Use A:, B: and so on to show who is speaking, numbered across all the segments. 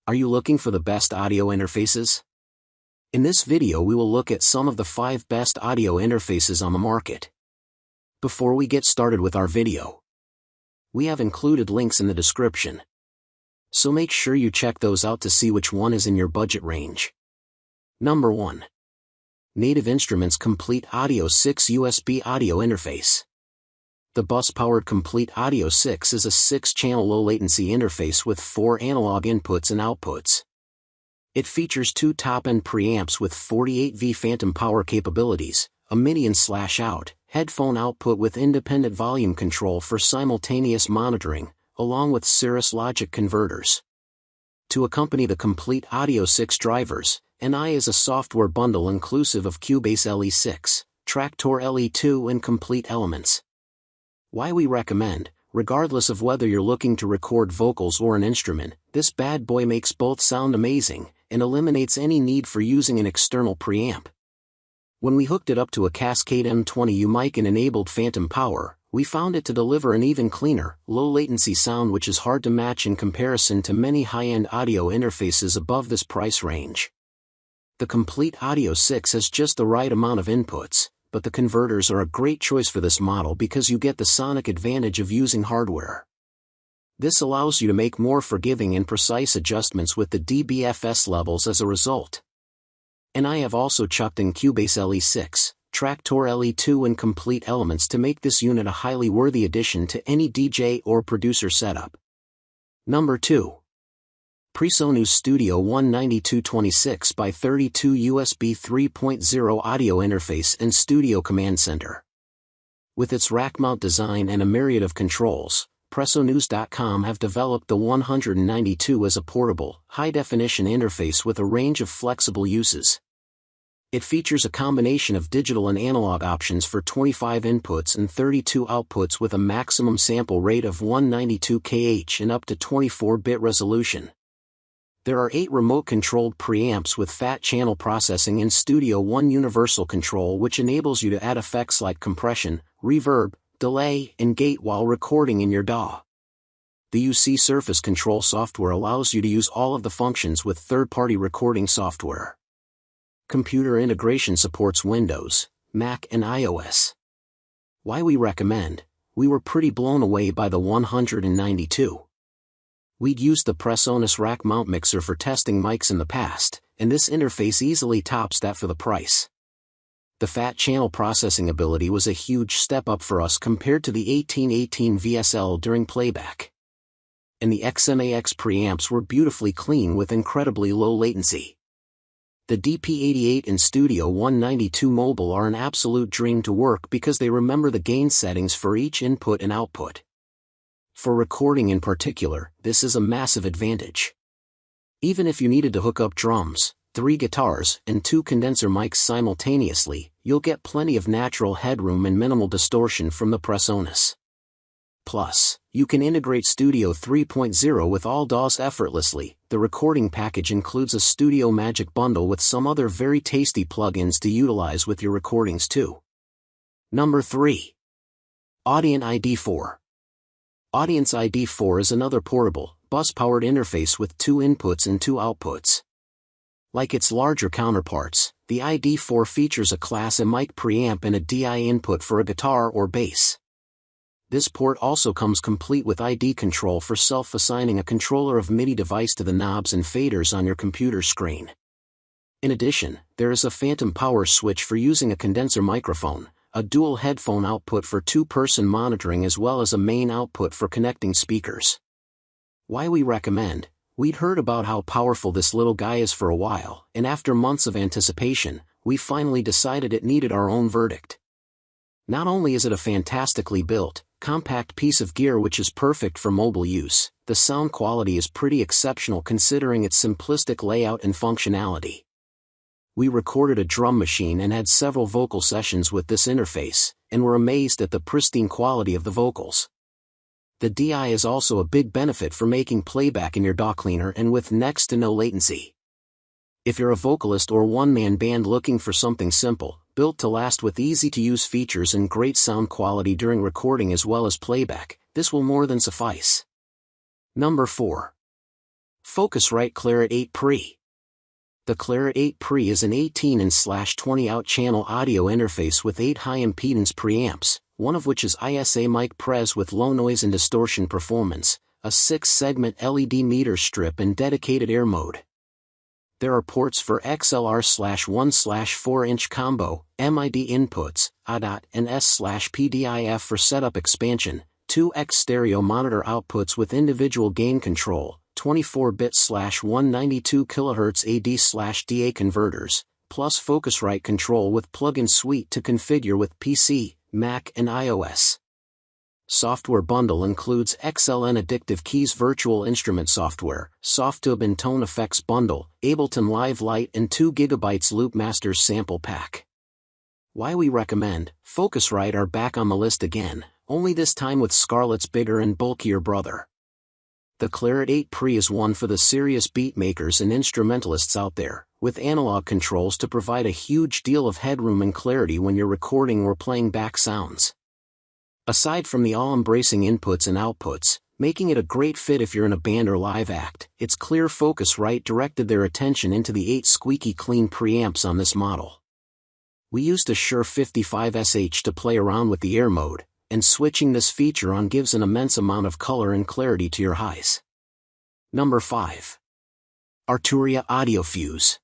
A: Are you looking for the best audio interfaces? In this video we will look at some of the 5 best audio interfaces on the market. Before we get started with our video, we have included links in the description, so make sure you check those out to see which one is in your budget range. Number 1. Native Instruments Komplete Audio 6 USB Audio Interface. The bus-powered Komplete Audio 6 is a 6-channel low-latency interface with 4 analog inputs and outputs. It features 2 top-end preamps with 48V phantom power capabilities, a MIDI in/out headphone output with independent volume control for simultaneous monitoring, along with Cirrus Logic converters. To accompany the Komplete Audio 6 drivers, NI is a software bundle inclusive of Cubase LE6, Traktor LE2 and Komplete elements. Why we recommend, regardless of whether you're looking to record vocals or an instrument, this bad boy makes both sound amazing, and eliminates any need for using an external preamp. When we hooked it up to a Cascade M20U mic and enabled phantom power, we found it to deliver an even cleaner, low-latency sound which is hard to match in comparison to many high-end audio interfaces above this price range. The Komplete Audio 6 has just the right amount of inputs, but the converters are a great choice for this model because you get the sonic advantage of using hardware. This allows you to make more forgiving and precise adjustments with the dBFS levels as a result. And I have also chucked in Cubase LE6, Traktor LE2 and Komplete elements to make this unit a highly worthy addition to any DJ or producer setup. Number 2. Pressonus Studio 19226x32 USB 3.0 audio interface and studio command center. With its rack mount design and a myriad of controls, Pressonus.com have developed the 192 as a portable, high-definition interface with a range of flexible uses. It features a combination of digital and analog options for 25 inputs and 32 outputs with a maximum sample rate of 192 kHz and up to 24-bit resolution. There are 8 remote-controlled preamps with fat channel processing and Studio One universal control which enables you to add effects like compression, reverb, delay, and gate while recording in your DAW. The UC Surface Control software allows you to use all of the functions with third-party recording software. Computer integration supports Windows, Mac and iOS. Why we recommend, we were pretty blown away by the 192. We'd used the PreSonus rack mount mixer for testing mics in the past, and this interface easily tops that for the price. The fat channel processing ability was a huge step up for us compared to the 1818 VSL during playback. And the XMAX preamps were beautifully clean with incredibly low latency. The DP88 and Studio 192 Mobile are an absolute dream to work because they remember the gain settings for each input and output. For recording in particular, this is a massive advantage. Even if you needed to hook up drums, 3 guitars, and 2 condenser mics simultaneously, you'll get plenty of natural headroom and minimal distortion from the Pressonus. Plus, you can integrate Studio 3.0 with all DAWs effortlessly. The recording package includes a Studio Magic bundle with some other very tasty plugins to utilize with your recordings too. Number 3. Audient ID4. Audient ID4 is another portable, bus-powered interface with 2 inputs and 2 outputs. Like its larger counterparts, the ID4 features a Class A mic preamp and a DI input for a guitar or bass. This port also comes complete with ID control for self-assigning a controller of MIDI device to the knobs and faders on your computer screen. In addition, there is a phantom power switch for using a condenser microphone, a dual headphone output for 2-person monitoring as well as a main output for connecting speakers. Why we recommend, we'd heard about how powerful this little guy is for a while, and after months of anticipation, we finally decided it needed our own verdict. Not only is it a fantastically built, compact piece of gear which is perfect for mobile use, the sound quality is pretty exceptional considering its simplistic layout and functionality. We recorded a drum machine and had several vocal sessions with this interface, and were amazed at the pristine quality of the vocals. The DI is also a big benefit for making playback in your DAW cleaner and with next to no latency. If you're a vocalist or one-man band looking for something simple, built to last with easy-to-use features and great sound quality during recording as well as playback, this will more than suffice. Number 4. Focusrite Clarett 8 Pre. The Clarett 8 Pre is an 18-in/20 out channel audio interface with 8 high-impedance preamps, one of which is ISA mic pres with low noise and distortion performance, a 6-segment LED meter strip and dedicated air mode. There are ports for XLR/1/4-inch combo, MID inputs, ADOT and S/PDIF for setup expansion, 2x stereo monitor outputs with individual gain control, 24-bit/192 kHz AD/DA converters, plus Focusrite control with plug-in suite to configure with PC, Mac and iOS. Software bundle includes XLN Addictive Keys Virtual Instrument Software, Softube and Tone Effects Bundle, Ableton Live Lite and 2 GB Loop Masters Sample Pack. Why we recommend Focusrite are back on the list again, only this time with Scarlett's bigger and bulkier brother. The Clarett 8 Pre is one for the serious beat makers and instrumentalists out there, with analog controls to provide a huge deal of headroom and clarity when you're recording or playing back sounds. Aside from the all-embracing inputs and outputs, making it a great fit if you're in a band or live act, it's clear Focusrite directed their attention into the 8 squeaky clean preamps on this model. We used a Shure 55SH to play around with the air mode, and switching this feature on gives an immense amount of color and clarity to your highs. Number 5. Arturia AudioFuse.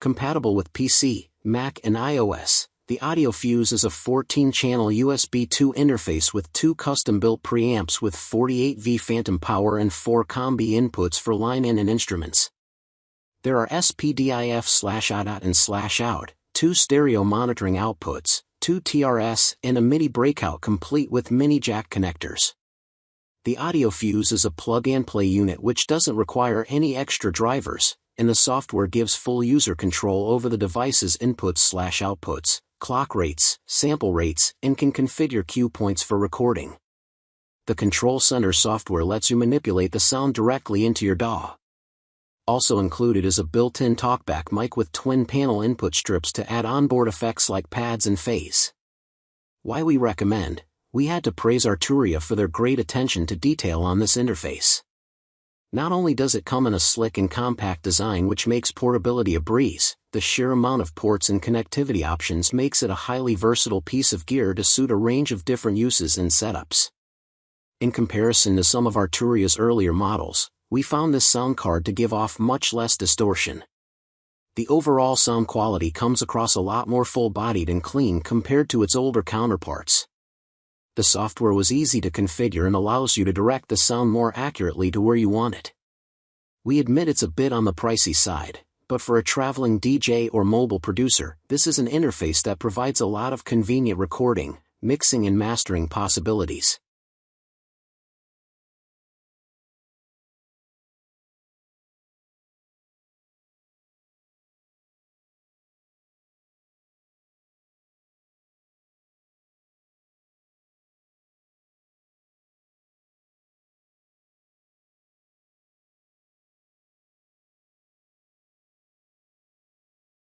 A: Compatible with PC, Mac and iOS, the AudioFuse is a 14-channel USB 2 interface with 2 custom-built preamps with 48V phantom power and 4 combi inputs for line-in and instruments. There are SPDIF/ADOT and /out, 2 stereo monitoring outputs, 2 TRS, and a MIDI breakout complete with mini jack connectors. The AudioFuse is a plug-and-play unit which doesn't require any extra drivers, and the software gives full user control over the device's inputs/outputs, clock rates, sample rates, and can configure cue points for recording. The Control Center software lets you manipulate the sound directly into your DAW. Also included is a built-in talkback mic with twin-panel input strips to add onboard effects like pads and phase. Why we recommend? We had to praise Arturia for their great attention to detail on this interface. Not only does it come in a slick and compact design which makes portability a breeze, the sheer amount of ports and connectivity options makes it a highly versatile piece of gear to suit a range of different uses and setups. In comparison to some of Arturia's earlier models, we found this sound card to give off much less distortion. The overall sound quality comes across a lot more full-bodied and clean compared to its older counterparts. The software was easy to configure and allows you to direct the sound more accurately to where you want it. We admit it's a bit on the pricey side, but for a traveling DJ or mobile producer, this is an interface that provides a lot of convenient recording, mixing and mastering possibilities.